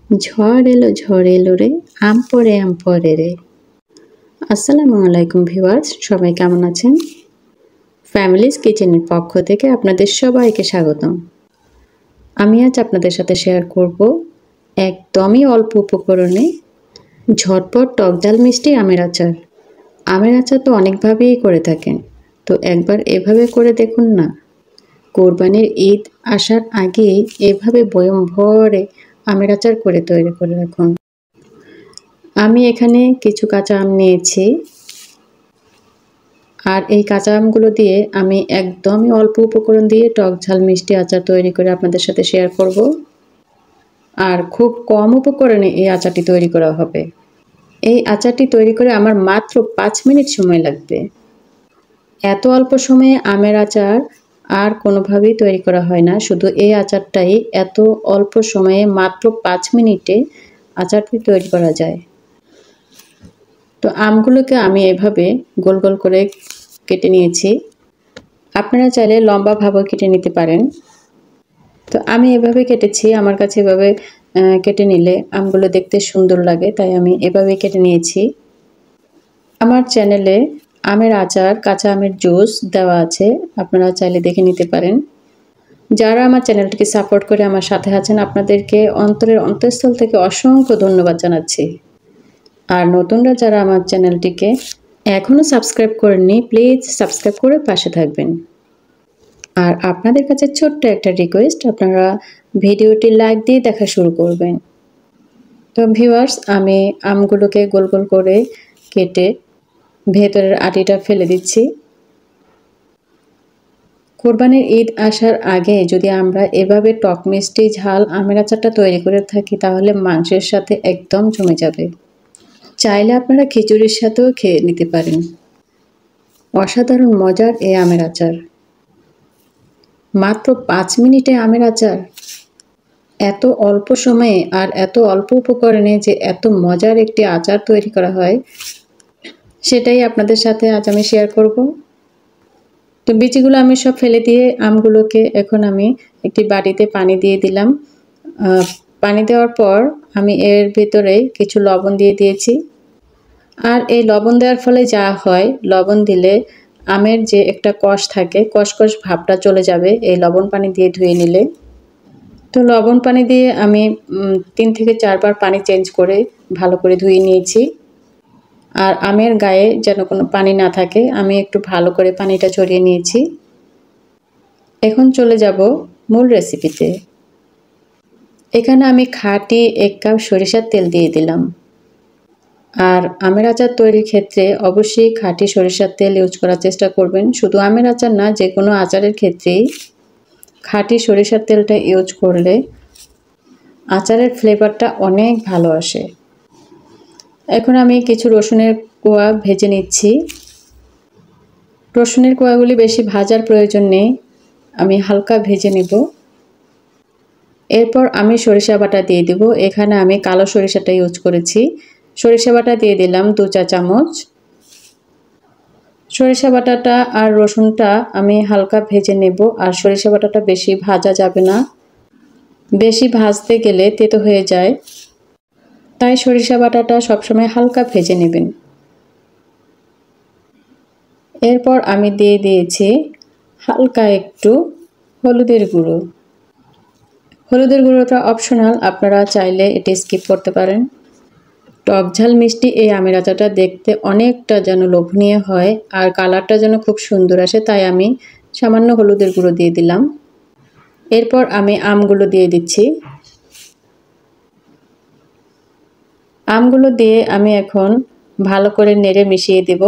ঝড় এলো রে, আম পড়ে রে। আসসালামু আলাইকুম ভিউয়ার্স, সবাই কেমন আছেন? ফ্যামিলিজ কিচেনের পক্ষ থেকে আপনাদের সবাইকে স্বাগতম। আমি আজ আপনাদের সাথে শেয়ার করব একদমই অল্প উপকরণে ঝটপট টকঝাল মিষ্টি আমের আচার। আমের আচার তো অনেকভাবেই করে থাকেন, তো একবার এভাবে করে দেখুন না। কোরবানির ঈদ আসার আগেই এভাবে বয়ম ভরে আমের আচার করে তৈরি করে রাখুন। আমি এখানে কিছু কাঁচা আম নিয়েছি, আর এই কাঁচা আমগুলো দিয়ে আমি একদমই অল্প উপকরণ দিয়ে টক ঝাল মিষ্টি আচার তৈরি করে আপনাদের সাথে শেয়ার করব। আর খুব কম উপকরণে এই আচারটি তৈরি করা হবে। এই আচারটি তৈরি করে আমার মাত্র 5 মিনিট সময় লাগবে। এত অল্প সময়ে আমের আচার আর কোনোভাবেই তৈরি করা হয় না, শুধু এই আচারটাই এত অল্প সময়ে মাত্র 5 মিনিটে আচারটি তৈরি করা যায়। তো আমগুলোকে আমি এভাবে গোল গোল করে কেটে নিয়েছি। আপনারা চাইলে লম্বাভাবেও কেটে নিতে পারেন। তো আমি এভাবে কেটেছি, আমার কাছে এভাবে কেটে নিলে আমগুলো দেখতে সুন্দর লাগে, তাই আমি এভাবে কেটে নিয়েছি। আমার চ্যানেলে আমের আচার, কাঁচা আমের জুস দেওয়া আছে, আপনারা চাইলে দেখে নিতে পারেন। যারা আমার চ্যানেলটিকে সাপোর্ট করে আমার সাথে আছেন, আপনাদেরকে অন্তরের অন্তঃস্থল থেকে অসংখ্য ধন্যবাদ জানাচ্ছি। আর নতুনরা যারা আমার চ্যানেলটিকে এখনও সাবস্ক্রাইব করেননি, প্লিজ সাবস্ক্রাইব করে পাশে থাকবেন। আর আপনাদের কাছে ছোট্ট একটা রিকোয়েস্ট, আপনারা ভিডিওটি লাইক দিয়ে দেখা শুরু করবেন। তো ভিউয়ার্স, আমি আমগুলোকে গোল গোল করে কেটে ভেতরের আটিটা ফেলে দিচ্ছি। কোরবানির ঈদ আসার আগে যদি আমরা এভাবে টক মিষ্টি ঝাল আমের আচারটা তৈরি করে থাকি, তাহলে মাংসের সাথে একদম জমে যাবে। চাইলে আপনারা খিচুড়ির সাথেও খেয়ে নিতে পারেন। অসাধারণ মজার এই আমের আচার। মাত্র 5 মিনিটে আমের আচার, এত অল্প সময়ে আর এত অল্প উপকরণে যে এত মজার একটি আচার তৈরি করা হয়, সেটাই আপনাদের সাথে আজ আমি শেয়ার করব। তো বিচিগুলো আমি সব ফেলে দিয়ে আমগুলোকে এখন আমি একটি বাটিতে পানি দিয়ে দিলাম। পানি দেওয়ার পর আমি এর ভিতরে কিছু লবণ দিয়ে দিয়েছি। আর এই লবণ দেওয়ার ফলে যা হয়, লবণ দিলে আমের যে একটা কষ থাকে, কষকষ ভাবটা চলে যাবে এই লবণ পানি দিয়ে ধুয়ে নিলে। তো লবণ পানি দিয়ে আমি 3 থেকে 4 বার পানি চেঞ্জ করে ভালো করে ধুয়ে নিয়েছি। আর আমের গায়ে যেন কোনো পানি না থাকে, আমি একটু ভালো করে পানিটা ঝরিয়ে নিয়েছি। এখন চলে যাব মূল রেসিপিতে। এখানে আমি খাঁটি 1 কাপ সরিষার তেল দিয়ে দিলাম। আর আমের আচার তৈরির ক্ষেত্রে অবশ্যই খাঁটি সরিষার তেল ইউজ করার চেষ্টা করবেন। শুধু আমের আচার না, যে কোনো আচারের ক্ষেত্রেই খাঁটি সরিষার তেলটা ইউজ করলে আচারের ফ্লেভারটা অনেক ভালো আসে। এখন আমি কিছু রসুনের কোয়া ভেজে নিচ্ছি। রসুনের কোয়াগুলি বেশি ভাজার প্রয়োজন নেই, আমি হালকা ভেজে নেব। এরপর আমি সরিষা বাটা দিয়ে দেব। এখানে আমি কালো সরিষাটা ইউজ করেছি। সরিষা বাটা দিয়ে দিলাম 2 চা চামচ। সরিষা বাটাটা আর রসুনটা আমি হালকা ভেজে নেব। আর সরিষা বাটাটা বেশি ভাজা যাবে না, বেশি ভাজতে গেলে তেতো হয়ে যায়, তাই সরিষা বাটাটা সবসময় হালকা ভেজে নেবেন। এরপর আমি দিয়ে দিয়েছি হালকা একটু হলুদের গুঁড়ো। হলুদের গুঁড়োটা অপশনাল, আপনারা চাইলে এটি স্কিপ করতে পারেন। টক ঝাল মিষ্টি এই আমের আচারটা দেখতে অনেকটা যেন লোভনীয় হয়, আর কালারটা যেন খুব সুন্দর আসে, তাই আমি সামান্য হলুদের গুঁড়ো দিয়ে দিলাম। এরপর আমি আমগুলো দিয়ে দিচ্ছি। আমগুলো দিয়ে আমি এখন ভালো করে নেড়ে মিশিয়ে দেব।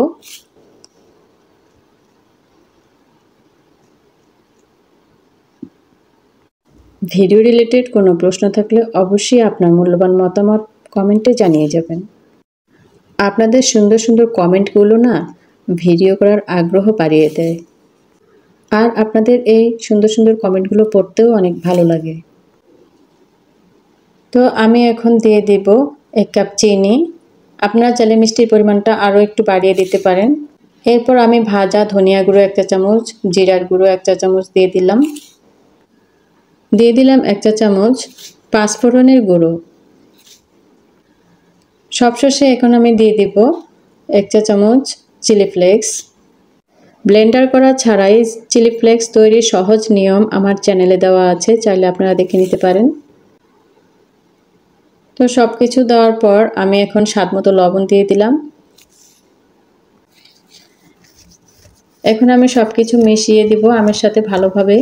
ভিডিও রিলেটেড কোনো প্রশ্ন থাকলে অবশ্যই আপনার মূল্যবান মতামত কমেন্টে জানিয়ে যাবেন। আপনাদের সুন্দর সুন্দর কমেন্টগুলো না ভিডিও করার আগ্রহ বাড়িয়ে দেয়, আর আপনাদের এই সুন্দর সুন্দর কমেন্টগুলো পড়তেও অনেক ভালো লাগে। তো আমি এখন দিয়ে দেব 1 কাপ চিনি। আপনারা চাইলে মিষ্টির পরিমাণটা আরও একটু বাড়িয়ে দিতে পারেন। এরপর আমি ভাজা ধনিয়া গুঁড়ো 1 চা চামচ, জিরার গুঁড়ো 1 চা চামচ দিয়ে দিলাম। 1 চা চামচ পাঁচফোড়নের গুঁড়ো। সবশেষে এখন আমি দিয়ে দিব 1 চা চামচ চিলি ফ্লেক্স। ব্লেন্ডার করা ছাড়াই চিলি ফ্লেক্স তৈরির সহজ নিয়ম আমার চ্যানেলে দেওয়া আছে, চাইলে আপনারা দেখে নিতে পারেন। তো সব কিছু দেওয়ার পর আমি এখন স্বাদমতো লবণ দিয়ে দিলাম। এখন আমি সব কিছু মিশিয়ে দিব আমের সাথে ভালোভাবে।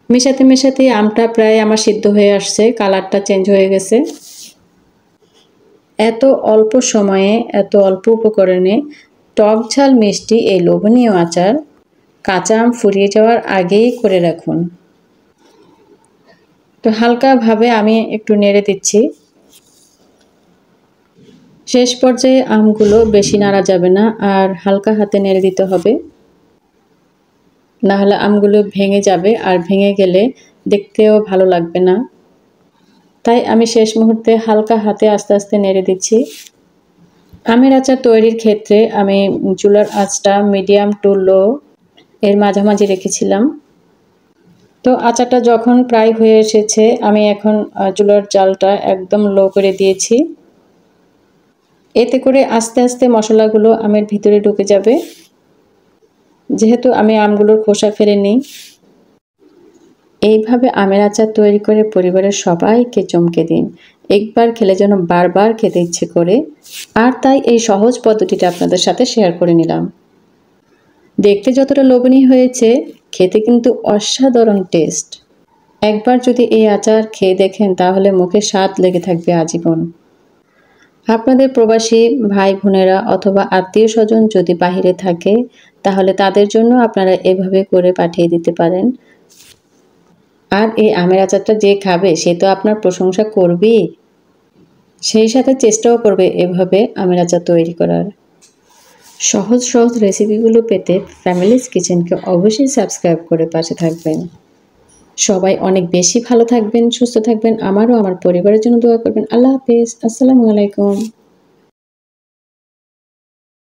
মেশাতে মেশাতে আমটা প্রায় আমার সিদ্ধ হয়ে আসছে, কালারটা চেঞ্জ হয়ে গেছে। এত অল্প সময়ে এত অল্প উপকরণে টক ঝাল মিষ্টি এই লোভনীয় আচার কাঁচা আম ফুরিয়ে যাওয়ার আগেই করে রাখুন। তো হালকাভাবে আমি একটু নেড়ে দিচ্ছি। শেষ পর্যায়ে আমগুলো বেশি নাড়া যাবে না, আর হালকা হাতে নেড়ে দিতে হবে, না হলে আমগুলো ভেঙে যাবে, আর ভেঙে গেলে দেখতেও ভালো লাগবে না। তাই আমি শেষ মুহূর্তে হালকা হাতে আস্তে আস্তে নেড়ে দিচ্ছি। আমের আচার তৈরির ক্ষেত্রে আমি চুলার আঁচটা মিডিয়াম টু লো এর মাঝামাঝি রেখেছিলাম। তো আচারটা যখন প্রায় হয়ে এসেছে আমি এখন চুলার জালটা একদম লো করে দিয়েছি। এতে করে আস্তে আস্তে মশলাগুলো আমের ভিতরে ঢুকে যাবে। যেহেতু আমি আমগুলোর খোসা ফেলে নিই, এইভাবে আমের আচার তৈরি করে পরিবারের সবাইকে চমকে দিন। একবার খেলে যেন বারবার খেতে ইচ্ছে করে। আর তাই এই সহজ পদ্ধতিটা আপনাদের সাথে শেয়ার করে নিলাম। দেখতে যতটা লোভনীয় হয়েছে, খেতে কিন্তু অসাধারণ টেস্ট। একবার যদি এই আচার খেয়ে দেখেন তাহলে মুখে স্বাদ লেগে থাকবে আজীবন। আপনাদের প্রবাসী ভাই বোনেরা অথবা আত্মীয় স্বজন যদি বাহিরে থাকে, তাহলে তাদের জন্য আপনারা এভাবে করে পাঠিয়ে দিতে পারেন। আর এই আমের আচারটা যে খাবে সে তো আপনার প্রশংসা করবেই, সেই সাথে চেষ্টাও করবে এভাবে আমের আচার তৈরি করার। সহজ সহজ রেসিপিগুলো পেতে ফ্যামিলিজ কিচেনকে অবশ্যই সাবস্ক্রাইব করে পাশে থাকবেন। সবাই অনেক বেশি ভালো থাকবেন, সুস্থ থাকবেন। আমারও আমার পরিবারের জন্য দোয়া করবেন। আল্লাহ হাফেজ। আসসালামু আলাইকুম।